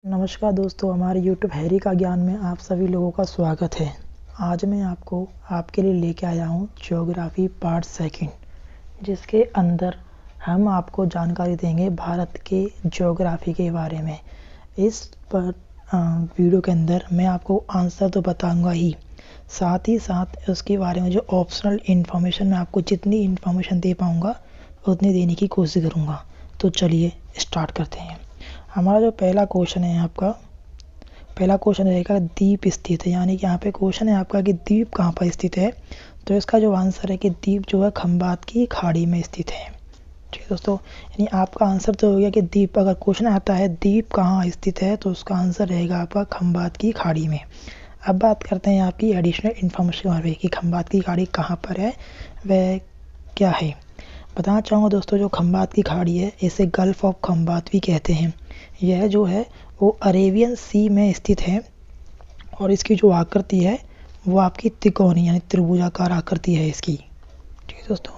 नमस्कार दोस्तों, हमारे YouTube हैरी का ज्ञान में आप सभी लोगों का स्वागत है। आज मैं आपके लिए लेके आया हूँ ज्योग्राफी पार्ट सेकंड, जिसके अंदर हम आपको जानकारी देंगे भारत के ज्योग्राफी के बारे में। इस वीडियो के अंदर मैं आपको आंसर तो बताऊंगा ही साथ उसके बारे में जो ऑप्शनल इन्फॉर्मेशन मैं आपको जितनी इन्फॉर्मेशन दे पाऊँगा उतनी देने की कोशिश करूँगा। तो चलिए स्टार्ट करते हैं। हमारा जो पहला क्वेश्चन है, आपका पहला क्वेश्चन रहेगा द्वीप स्थित है, यानी कि यहाँ पे क्वेश्चन है आपका कि द्वीप कहाँ पर स्थित है। तो इसका जो आंसर है कि द्वीप जो है खंबात की खाड़ी में स्थित है। ठीक है दोस्तों, यानी आपका आंसर तो हो गया कि द्वीप, अगर क्वेश्चन आता है द्वीप कहाँ स्थित है तो उसका आंसर रहेगा आपका खंबात की खाड़ी में। अब बात करते हैं आपकी एडिशनल इन्फॉर्मेशन के बारे में कि खंबात की खाड़ी कहाँ पर है, वह क्या है। बताना चाहूँगा दोस्तों, जो खंबात की खाड़ी है इसे गल्फ ऑफ खंबात भी कहते हैं। यह जो है वो अरेबियन सी में स्थित है और इसकी जो आकृति है वो आपकी त्रिकोणीय यानी त्रिभुजाकार आकृति है इसकी। ठीक है दोस्तों,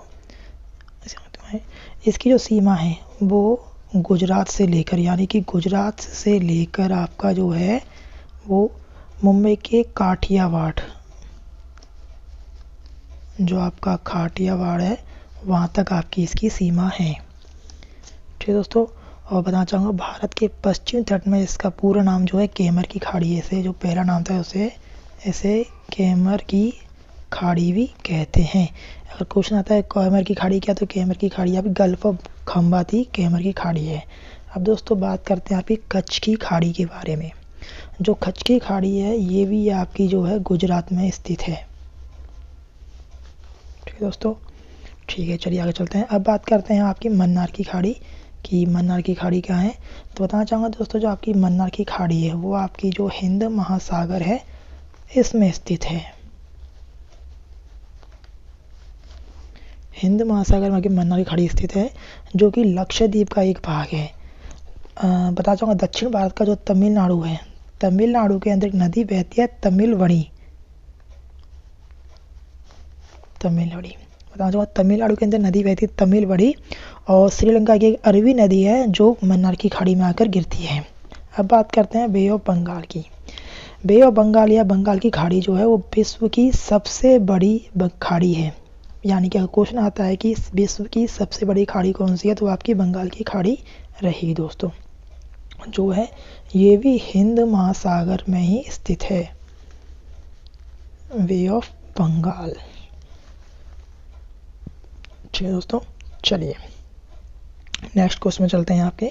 इसकी जो सीमा है वो गुजरात से लेकर, यानी कि गुजरात से लेकर आपका जो है वो मुंबई के काठियावाड़, जो आपका काठियावाड़ है वहाँ तक आपकी इसकी सीमा है। ठीक है दोस्तों, और बताना चाहूँगा भारत के पश्चिम तट में इसका पूरा नाम जो है केमर की खाड़ी है। इसे जो पहला नाम था उसे इसे केमर की खाड़ी भी कहते हैं। अगर क्वेश्चन आता है केमर की खाड़ी क्या, तो केमर की खाड़ी आपकी गल्फ ऑफ खंबात ही केमर की खाड़ी है। अब दोस्तों बात करते हैं आपकी कच्छ की खाड़ी के बारे में। जो कच्छ की खाड़ी है ये भी आपकी जो है गुजरात में स्थित है। ठीक है दोस्तों, ठीक है, चलिए आगे चलते हैं। अब बात करते हैं आपकी मन्नार की खाड़ी कि मन्नार की खाड़ी क्या है। तो बताना चाहूँगा दोस्तों, जो आपकी मन्नार की खाड़ी है वो आपकी जो हिंद महासागर है इसमें स्थित है। हिंद महासागर में मन्नार की खाड़ी स्थित है, जो कि लक्षद्वीप का एक भाग है। बताना चाहूँगा दक्षिण भारत का जो तमिलनाडु है, तमिलनाडु के अंदर एक नदी बहती है तमिलवड़ी। बताना चाहूँगा तमिलनाडु के अंदर नदी बहती है तमिलवड़ी, और श्रीलंका की एक अरबी नदी है जो मन्नार की खाड़ी में आकर गिरती है। अब बात करते हैं बे ऑफ बंगाल की। बे ऑफ बंगाल या बंगाल की खाड़ी जो है वो विश्व की सबसे बड़ी खाड़ी है। यानी कि अगर क्वेश्चन आता है कि विश्व की सबसे बड़ी खाड़ी कौन सी है तो आपकी बंगाल की खाड़ी रहेगी दोस्तों, जो है ये भी हिंद महासागर में ही स्थित है, बे ऑफ बंगाल। ठीक है दोस्तों, चलिए नेक्स्ट क्वेश्चन में चलते हैं। आपके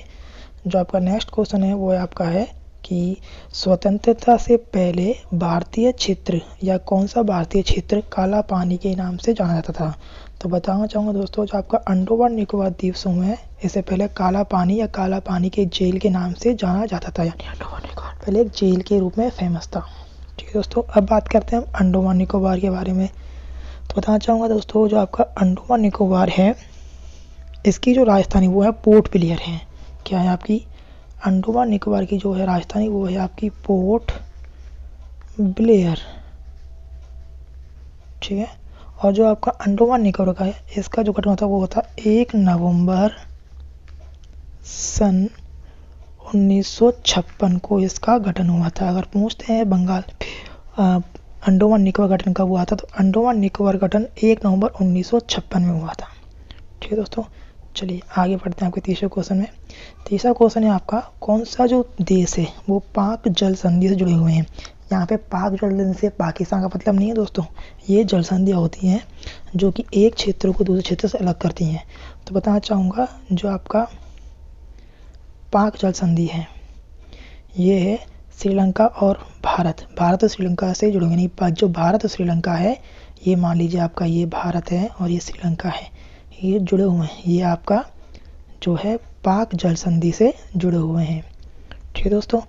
जो आपका नेक्स्ट क्वेश्चन है वो आपका है कि स्वतंत्रता से पहले भारतीय क्षेत्र या कौन सा भारतीय क्षेत्र काला पानी के नाम से जाना जाता था। तो बताना चाहूँगा दोस्तों, जो आपका अंडमान निकोबार द्वीप समूह है इसे पहले काला पानी या काला पानी के जेल के नाम से जाना जाता था, यानी अंडमान निकोबार पहले एक जेल के रूप में फेमस था। ठीक है दोस्तों, अब बात करते हैं हम अंडमान निकोबार के बारे में। तो बताना चाहूँगा दोस्तों, जो आपका अंडमान निकोबार है इसकी जो राजधानी वो है पोर्ट ब्लेयर है। क्या है आपकी अंडमान निकोबार की जो है राजधानी वो है आपकी पोर्ट ब्लेयर। ठीक है, और जो आपका अंडमान निकोबार का है इसका जो गठन होता है वो होता 1 नवंबर सन 1956 को इसका गठन हुआ था। अगर पूछते हैं बंगाल अंडमान निकोबार गठन कब हुआ था, तो अंडमान निकोबार गठन 1 नवंबर 1956 में हुआ था। ठीक है दोस्तों, चलिए आगे बढ़ते हैं आपके तीसरे क्वेश्चन में। तीसरा क्वेश्चन है आपका कौन सा जो देश है वो पाक जल संधि से जुड़े हुए हैं। यहाँ पे पाक जल संधि से पाकिस्तान का मतलब नहीं है दोस्तों, ये जल संधियाँ होती हैं जो कि एक क्षेत्र को दूसरे क्षेत्र से अलग करती हैं। तो बताना चाहूँगा जो आपका पाक जल संधि है ये है श्रीलंका और भारत और श्रीलंका से जुड़े हुए। नहीं, जो भारत और श्रीलंका है ये मान लीजिए आपका ये भारत है और ये श्रीलंका है, ये जुड़े हुए हैं, ये आपका जो है पाक जल संधि से जुड़े हुए हैं। ठीक है दोस्तों,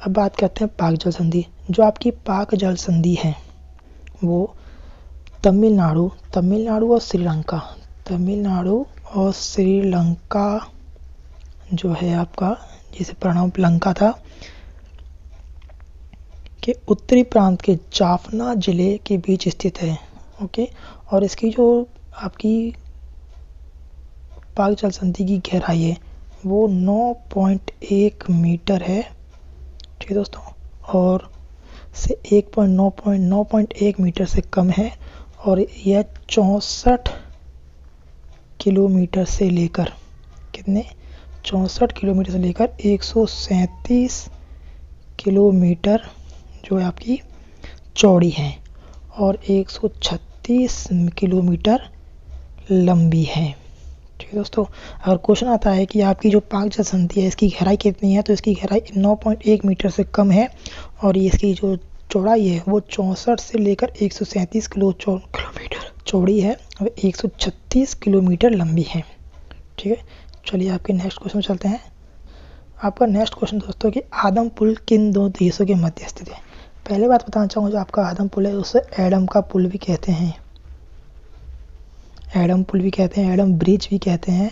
अब बात करते हैं पाक जल संधि। जो आपकी पाक जल संधि है वो तमिलनाडु और श्रीलंका जो है आपका, जिसे प्रणव लंका था, के उत्तरी प्रांत के जाफना जिले के बीच स्थित है। ओके, और इसकी जो आपकी पाक जल संधि की गहराई है वो 9.1 मीटर है। ठीक है दोस्तों, और से 9.1 मीटर से कम है, और यह 64 किलोमीटर से लेकर कितने 64 किलोमीटर से लेकर 137 किलोमीटर जो है आपकी चौड़ी है, और 136 किलोमीटर लंबी है। ठीक है दोस्तों, अगर क्वेश्चन आता है कि आपकी जो पाक जल संधि है इसकी गहराई कितनी है, तो इसकी गहराई 9.1 मीटर से कम है, और इसकी जो चौड़ाई है वो 64 से लेकर 137 किलोमीटर चौड़ी है, और 136 किलोमीटर लंबी है। ठीक है, चलिए आपके नेक्स्ट क्वेश्चन में चलते हैं। आपका नेक्स्ट क्वेश्चन दोस्तों कि आदम पुल किन दो देशों के मध्य स्थित है। पहले बात बताना चाहूँगा, जो आपका आदम पुल है उसे एडम का पुल भी कहते हैं, एडम पुल भी कहते हैं, एडम ब्रिज भी कहते हैं।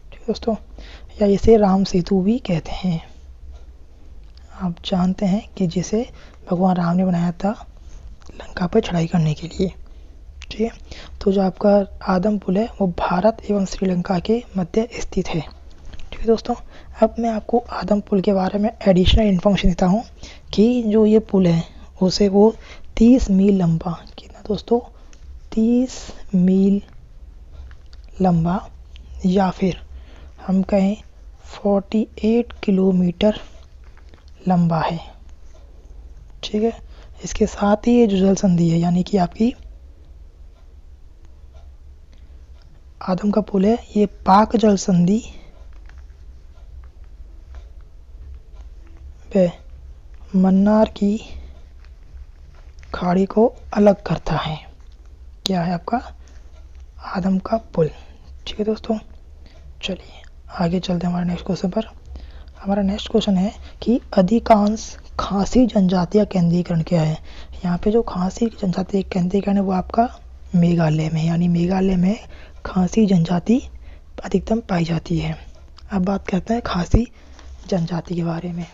ठीक है दोस्तों, या इसे राम सेतु भी कहते हैं। आप जानते हैं कि जिसे भगवान राम ने बनाया था लंका पर चढ़ाई करने के लिए। ठीक है, तो जो आपका आदम पुल है वो भारत एवं श्रीलंका के मध्य स्थित है। ठीक है दोस्तों, अब मैं आपको आदम पुल के बारे में एडिशनल इन्फॉर्मेशन देता हूँ कि जो ये पुल है उसे वो 30 मील लंबा, कितना दोस्तों 30 मील लंबा, या फिर हम कहें 48 किलोमीटर लंबा है। ठीक है, इसके साथ ही ये जो जल संधि है यानी कि आपकी आदम का पुल है, ये पाक जल संधि व मन्नार की खाड़ी को अलग करता है। क्या है आपका आदम का पुल। ठीक है दोस्तों, चलिए आगे चलते हैं हमारे नेक्स्ट क्वेश्चन पर। हमारा नेक्स्ट क्वेश्चन है कि अधिकांश खासी जनजातीय केंद्रीकरण क्या है। यहाँ पे जो खासी जनजातीय केंद्रीकरण है वो आपका मेघालय में, यानी मेघालय में खासी जनजाति अधिकतम पाई जाती है। अब बात करते हैं खासी जनजाति के बारे में।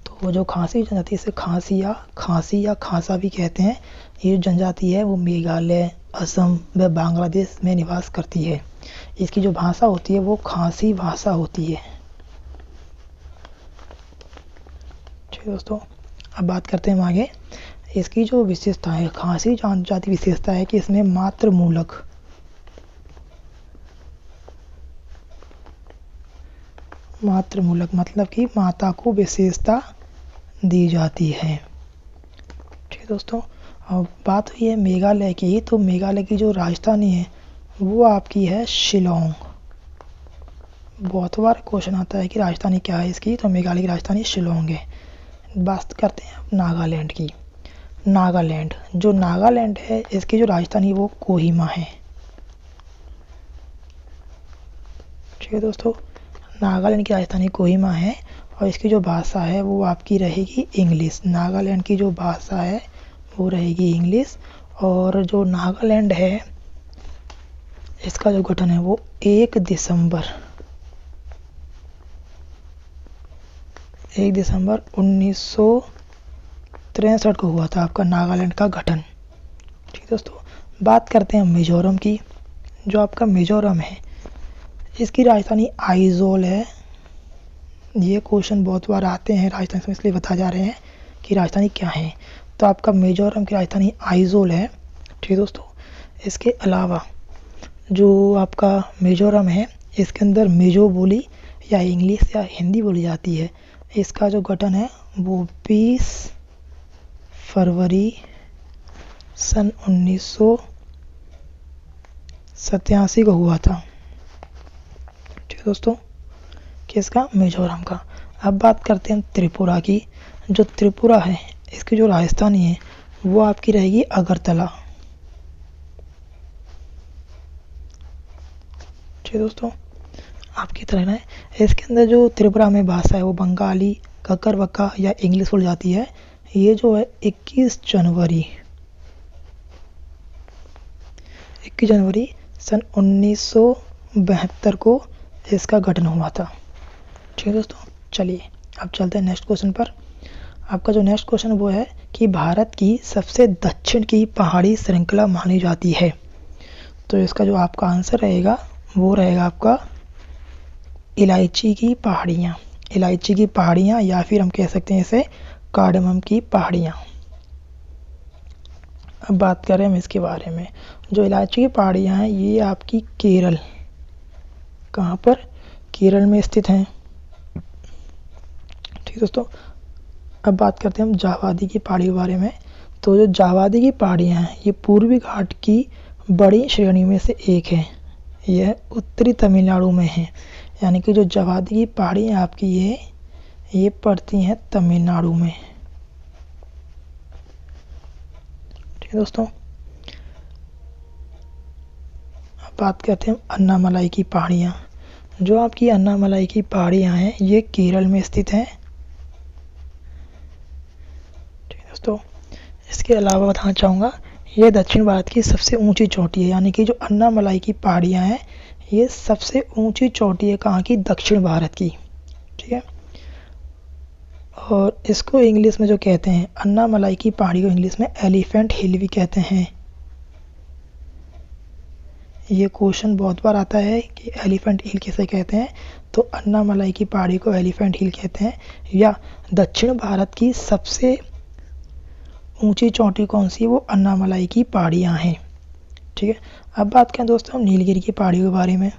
तो जो खासी जनजाति से खासी या खासा भी कहते हैं, ये जनजाति है वो मेघालय, असम व बांग्लादेश में निवास करती है। इसकी जो भाषा होती है वो खासी भाषा होती है। ठीक है दोस्तों, अब बात करते हैं हम आगे। इसकी जो विशेषता है, खासी जनजाति विशेषता है कि इसमें मातृमूलक मतलब कि माता को विशेषता दी जाती है। ठीक है दोस्तों, अब बात हुई है मेघालय की, तो मेघालय की जो राजधानी है वो आपकी है शिलोंग। बहुत बार क्वेश्चन आता है कि राजधानी क्या है इसकी, तो मेघालय की राजधानी शिलोंग है। बात करते हैं अब नागालैंड की। जो नागालैंड है इसकी जो राजधानी वो कोहिमा है। ठीक है दोस्तों, नागालैंड की राजधानी कोहिमा है, और इसकी जो भाषा है वो आपकी रहेगी इंग्लिश। नागालैंड की जो भाषा है वो रहेगी इंग्लिश, और जो नागालैंड है इसका जो गठन है वो 1 दिसंबर 1963 को हुआ था आपका नागालैंड का गठन। ठीक है दोस्तों, बात करते हैं मिजोरम की। जो आपका मिजोरम है इसकी राजधानी आइजोल है। ये क्वेश्चन बहुत बार आते हैं राजधानी से, इसलिए बता जा रहे हैं कि राजधानी क्या है। तो आपका मिजोरम की राजधानी आइजोल है। ठीक है दोस्तों, इसके अलावा जो आपका मिजोरम है इसके अंदर मिजो बोली या इंग्लिश या हिंदी बोली जाती है। इसका जो गठन है वो 20 फरवरी सन 1987 को हुआ था। ठीक है दोस्तों, किसका मिजोरम का। अब बात करते हैं त्रिपुरा की। जो त्रिपुरा है इसकी जो राजधानी है वो आपकी रहेगी अगरतला। ठीक है दोस्तों, आपकी तरह है। इसके अंदर जो त्रिपुरा में भाषा है वो बंगाली, कक्करवक्का या इंग्लिश बोली जाती है। ये जो है 21 जनवरी सन 1972 को इसका गठन हुआ था। ठीक है दोस्तों, चलिए अब चलते हैं नेक्स्ट क्वेश्चन पर। आपका जो नेक्स्ट क्वेश्चन वो है कि भारत की सबसे दक्षिण की पहाड़ी श्रृंखला मानी जाती है। तो इसका जो आपका आंसर रहेगा वो रहेगा आपका इलायची की पहाड़ियाँ। इलायची की पहाड़ियाँ, या फिर हम कह सकते हैं इसे कार्डमम की पहाड़ियाँ। अब बात करें हम इसके बारे में। जो इलायची की पहाड़ियाँ हैं ये आपकी केरल, कहाँ पर, केरल में स्थित हैं। ठीक है दोस्तों, अब बात करते हैं हम जावादी की पहाड़ी के बारे में। तो जो जावादी की पहाड़ियाँ हैं ये पूर्वी घाट की बड़ी श्रेणी में से एक है। यह उत्तरी तमिलनाडु में है, यानी कि जो जावादी की पहाड़ियाँ आपकी ये पड़ती हैं तमिलनाडु में। ठीक है दोस्तों, अब बात करते हैं अन्नामलाई की पहाड़ियाँ। जो आपकी अन्नामलाई की पहाड़ियाँ हैं ये केरल में स्थित हैं। ठीक है दोस्तों, इसके अलावा बताना चाहूँगा ये दक्षिण भारत की सबसे ऊंची चोटी है, यानी कि जो अन्नामलाई की पहाड़ियाँ हैं ये सबसे ऊंची चोटी है कहाँ की, दक्षिण भारत की। ठीक है, और इसको इंग्लिश में जो कहते हैं, अन्नामलाई की पहाड़ी को इंग्लिश में एलिफेंट हिल भी कहते हैं। ये क्वेश्चन बहुत बार आता है कि एलिफेंट हिल किसे कहते हैं, तो अन्नामलाई की पहाड़ी को एलिफेंट हिल कहते हैं। या दक्षिण भारत की सबसे ऊंची चोटी कौन सी, वो अन्नामलाई की पहाड़ियाँ हैं। ठीक है, अब बात करें दोस्तों हम नीलगिरी की पहाड़ियों के बारे में।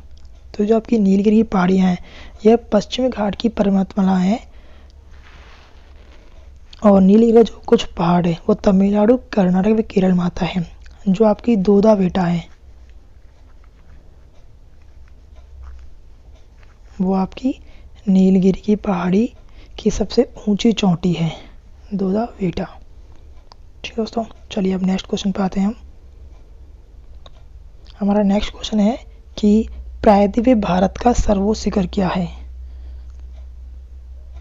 तो जो आपकी नीलगिरी की पहाड़ियाँ हैं यह पश्चिमी घाट की पर्वतमाला है, और नीलगिरी का जो कुछ पहाड़ है वो तमिलनाडु, कर्नाटक व केरल में आता है। जो आपकी दोदा बेटा है वो आपकी नीलगिरी की पहाड़ी की सबसे ऊंची चोटी है, दोदा बेटा। ठीक है दोस्तों, चलिए अब नेक्स्ट क्वेश्चन पे आते हैं हम। हमारा नेक्स्ट क्वेश्चन है कि प्रायद्वीपीय भारत का सर्वोच्च शिखर क्या है।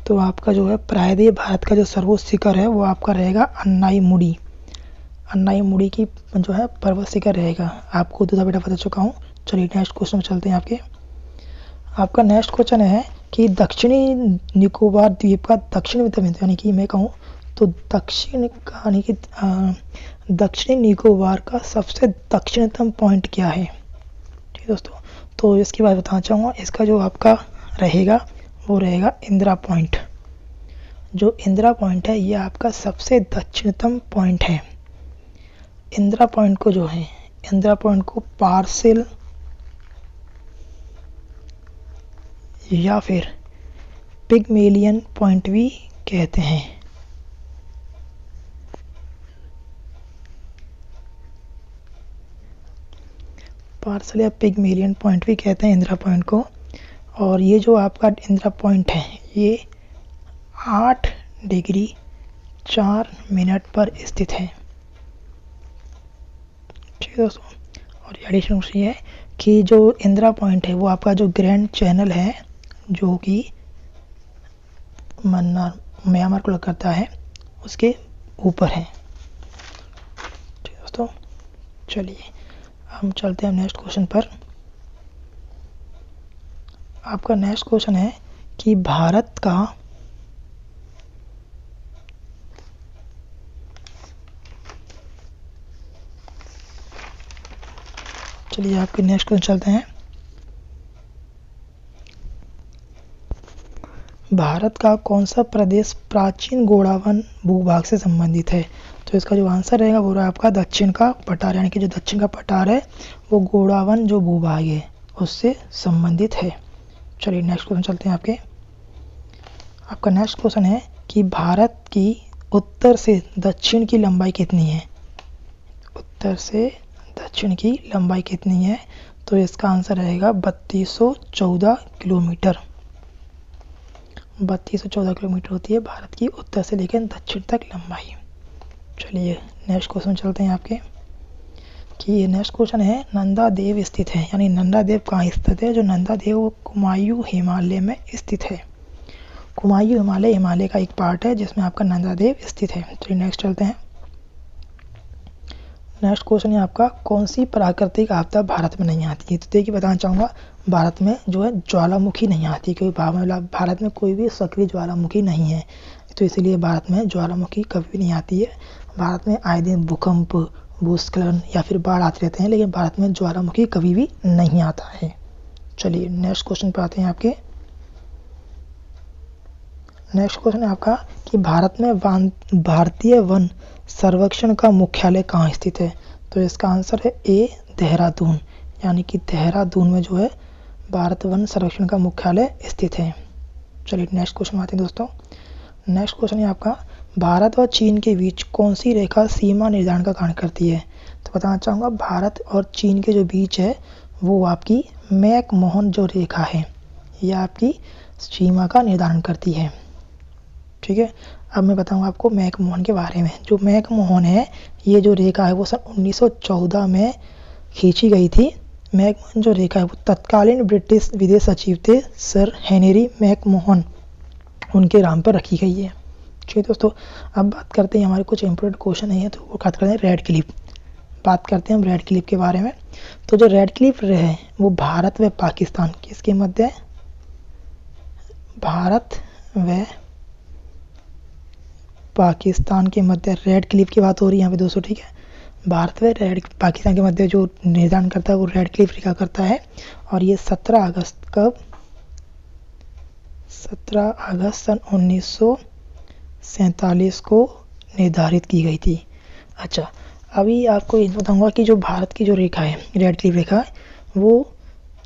तो आपका जो है प्रायद्वीपीय भारत का जो सर्वोच्च शिखर है वो आपका रहेगा अन्नाईमुडी। अन्नाईमुडी की जो है पर्वत शिखर रहेगा। आपको दोदा बेटा बता चुका हूँ। चलिए नेक्स्ट क्वेश्चन में चलते हैं आपका नेक्स्ट क्वेश्चन है कि दक्षिणी निकोबार द्वीप का दक्षिण बिंदु, यानी कि मैं कहूँ तो दक्षिणी निकोबार का सबसे दक्षिणतम पॉइंट क्या है। ठीक है दोस्तों, तो इसके बाद बताना चाहूँगा। इसका जो आपका रहेगा वो रहेगा इंदिरा पॉइंट। जो इंदिरा पॉइंट है ये आपका सबसे दक्षिणतम पॉइंट है। इंदिरा पॉइंट को जो है, इंदिरा पॉइंट को पार्सेल या फिर पिगमेलियन पॉइंट भी कहते हैं। पार्सल या पिगमेलियन पॉइंट भी कहते हैं इंदिरा पॉइंट को। और ये जो आपका इंदिरा पॉइंट है ये 8 डिग्री 4 मिनट पर स्थित है। ठीक है दोस्तों, और एडिशन ये है कि जो इंदिरा पॉइंट है वो आपका जो ग्रैंड चैनल है जो कि म्यांमार को करता है उसके ऊपर है। ठीक है दोस्तों, चलिए हम चलते हैं नेक्स्ट क्वेश्चन पर। आपका नेक्स्ट क्वेश्चन है कि भारत का चलिए आपके नेक्स्ट क्वेश्चन चलते हैं। भारत का कौन सा प्रदेश प्राचीन गोंडवाना भूभाग से संबंधित है। तो इसका जो आंसर रहेगा वो रहा आपका दक्षिण का पठार, यानी कि जो दक्षिण का पठार है वो गोंडवाना जो भूभाग है उससे संबंधित है। चलिए नेक्स्ट क्वेश्चन चलते हैं आपका नेक्स्ट क्वेश्चन है कि भारत की उत्तर से दक्षिण की लंबाई कितनी है। उत्तर से दक्षिण की लंबाई कितनी है, तो इसका आंसर रहेगा 3214 किलोमीटर। 3214 किलोमीटर होती है भारत की उत्तर से लेकर दक्षिण तक लंबाई। चलिए नेक्स्ट क्वेश्चन चलते हैं कि ये नेक्स्ट क्वेश्चन है नंदा देव स्थित है, यानी नंदा देव कहाँ स्थित है। जो नंदा देव वो कुमायूं हिमालय में स्थित है। कुमायूं हिमालय का एक पार्ट है जिसमें आपका नंदा देव स्थित है। चलिए नेक्स्ट चलते हैं। नेक्स्ट क्वेश्चन है आपका कौन सी प्राकृतिक आपदा भारत में नहीं आती है। तो देखिए बताना चाहूँगा भारत में जो है ज्वालामुखी नहीं आती, क्योंकि भारत में कोई भी सक्रिय ज्वालामुखी नहीं है, तो इसलिए भारत में ज्वालामुखी कभी भी नहीं आती है। भारत में आए दिन भूकंप, भूस्खलन या फिर बाढ़ आते रहते हैं, लेकिन भारत में ज्वालामुखी कभी भी नहीं आता है। चलिए नेक्स्ट क्वेश्चन पर आते हैं आपके। नेक्स्ट क्वेश्चन है आपका कि भारत में भारतीय वन सर्वेक्षण का मुख्यालय कहाँ स्थित है? तो इसका आंसर है ए, देहरादून, यानी कि देहरादून में जो है भारत वन सर्वेक्षण का मुख्यालय स्थित है। चलिए नेक्स्ट क्वेश्चन आते हैं दोस्तों। नेक्स्ट क्वेश्चन है आपका, भारत और चीन के बीच कौन सी रेखा सीमा निर्धारण का कार्य करती है? तो बताना चाहूँगा, भारत और चीन के जो बीच है वो आपकी मैक-मोहन जो रेखा है, यह आपकी सीमा का निर्धारण करती है। ठीक है, अब मैं बताऊंगा आपको मैक-मोहन के बारे में। जो मैक-मोहन है, ये जो रेखा है वो सन 1914 में खींची गई थी। मैक-मोहन जो रेखा है वो तत्कालीन ब्रिटिश विदेश सचिव थे सर हेनरी मैक-मोहन, उनके नाम पर रखी गई है। ठीक है दोस्तों, अब बात करते हैं, हमारे कुछ इंपॉर्टेंट क्वेश्चन है तो वो बात करते हैं रेड क्लिफ। बात करते हैं हम रेड क्लिफ के बारे में। तो जो रेड क्लिफ है वो भारत व पाकिस्तान किसके मध्य है? भारत व पाकिस्तान के मध्य रेड क्लिफ की बात हो रही है यहाँ पे दोस्तों। ठीक है, भारत व पाकिस्तान के मध्य जो निर्धारण करता है वो रेड क्लिफ रेखा करता है, और ये 17 अगस्त कब? 17 अगस्त सन 1947 को निर्धारित की गई थी। अच्छा, अभी आपको ये बताऊंगा कि जो भारत की जो रेखा है रेड क्लिफ रेखा, वो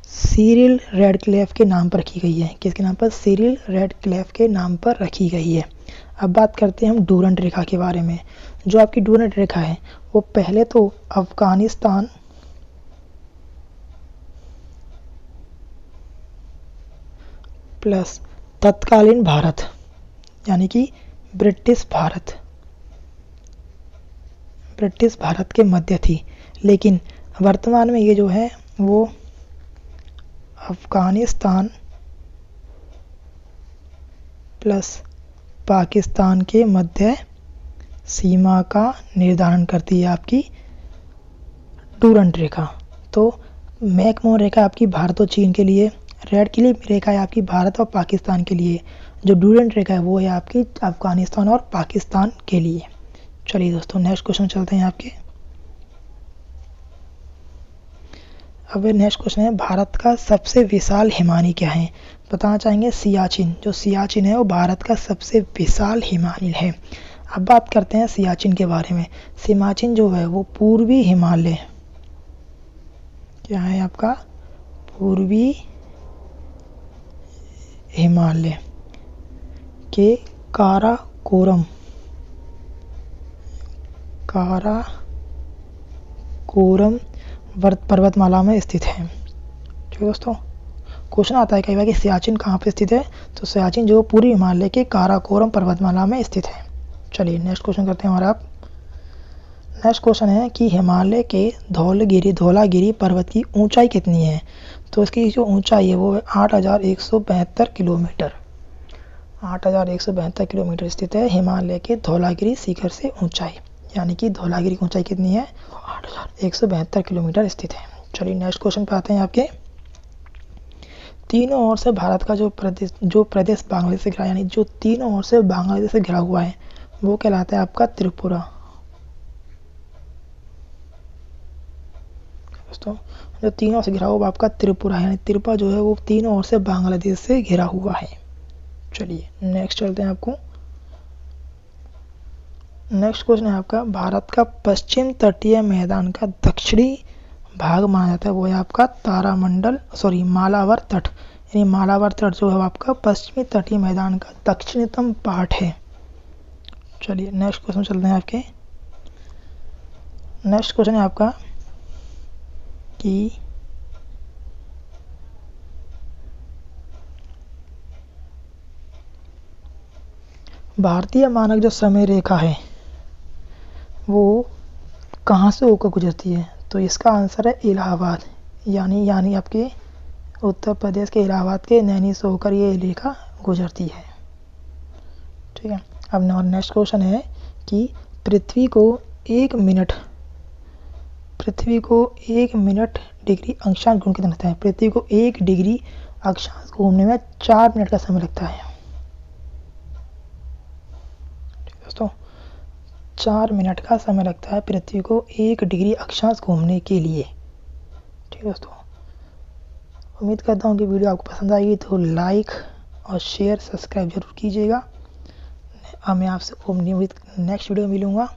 सिरिल रैडक्लिफ के नाम पर रखी गई है। किसके नाम पर? सिरिल रैडक्लिफ के नाम पर रखी गई है। अब बात करते हैं हम डूरंट रेखा के बारे में। जो आपकी डूरंट रेखा है वो पहले तो अफगानिस्तान प्लस तत्कालीन भारत, यानी कि ब्रिटिश भारत के मध्य थी, लेकिन वर्तमान में ये जो है वो अफगानिस्तान प्लस पाकिस्तान के मध्य सीमा का निर्धारण करती है आपकी डूरंट रेखा। तो मैक-मोहन रेखा आपकी भारत और चीन के लिए, रेड क्लिफ रेखा है आपकी भारत और पाकिस्तान के लिए, जो डूरंट रेखा है वो है आपकी अफगानिस्तान और पाकिस्तान के लिए। चलिए दोस्तों नेक्स्ट क्वेश्चन चलते हैं आपके। अब नेक्स्ट क्वेश्चन है, भारत का सबसे विशाल हिमानी क्या है? बताना चाहेंगे सियाचिन। जो सियाचिन है वो भारत का सबसे विशाल हिमानी है। अब बात करते हैं सियाचिन के बारे में। सियाचिन जो है वो पूर्वी हिमालय, क्या है आपका? पूर्वी हिमालय के काराकोरम पर्वतमाला में स्थित है। ठीक है दोस्तों, क्वेश्चन आता है कई बार कि सियाचिन कहाँ पे स्थित है? तो सियाचिन जो पूर्वी हिमालय के काराकोरम पर्वतमाला में स्थित है। चलिए नेक्स्ट क्वेश्चन करते हैं हमारा। नेक्स्ट क्वेश्चन है कि हिमालय के धौलागिरी पर्वत की ऊंचाई कितनी है? तो इसकी जो ऊंचाई है वो 8,172 किलोमीटर। 8,172 किलोमीटर स्थित है हिमालय के धौलागिरी शिखर से ऊंचाई, यानी कि धौलागिरी की ऊंचाई कितनी है? 8,172 किलोमीटर स्थित है। चलिए नेक्स्ट क्वेश्चन पे आते हैं आपके। तीनों ओर से भारत का जो प्रदेश बांग्लादेश से घिरा, यानी जो तीनों ओर से बांग्लादेश से घिरा हुआ है वो कहलाता है आपका त्रिपुरा। दोस्तों जो तीनों से घिरा हुआ आपका त्रिपुरा, यानी त्रिपुरा जो है वो तीनों ओर से बांग्लादेश से घिरा हुआ है। चलिए नेक्स्ट चलते हैं आपको। नेक्स्ट क्वेश्चन है आपका, भारत का पश्चिम तटीय मैदान का दक्षिणी भाग माना जाता है वो है आपका मालाबार तट, यानी मालाबार तट जो है आपका पश्चिमी तटीय मैदान का दक्षिणतम पार्ट है। चलिए नेक्स्ट क्वेश्चन चलते हैं आपके। नेक्स्ट क्वेश्चन है आपका कि भारतीय मानक जो समय रेखा है वो कहाँ से होकर गुजरती है? तो इसका आंसर है इलाहाबाद, यानी आपके उत्तर प्रदेश के इलाहाबाद के नैनी से होकर ये रेखा गुजरती है। ठीक है, अब नेक्स्ट क्वेश्चन है कि पृथ्वी को 1 मिनट डिग्री अक्षांश घूमने कितना लगता है? पृथ्वी को 1 डिग्री अक्षांश घूमने में 4 मिनट का समय लगता है। दोस्तों 4 मिनट का समय लगता है पृथ्वी को 1 डिग्री अक्षांश घूमने के लिए। ठीक है दोस्तों, उम्मीद करता हूँ कि वीडियो आपको पसंद आएगी, तो लाइक और शेयर सब्सक्राइब जरूर कीजिएगा। मैं आपसे नेक्स्ट वीडियो में मिलूँगा।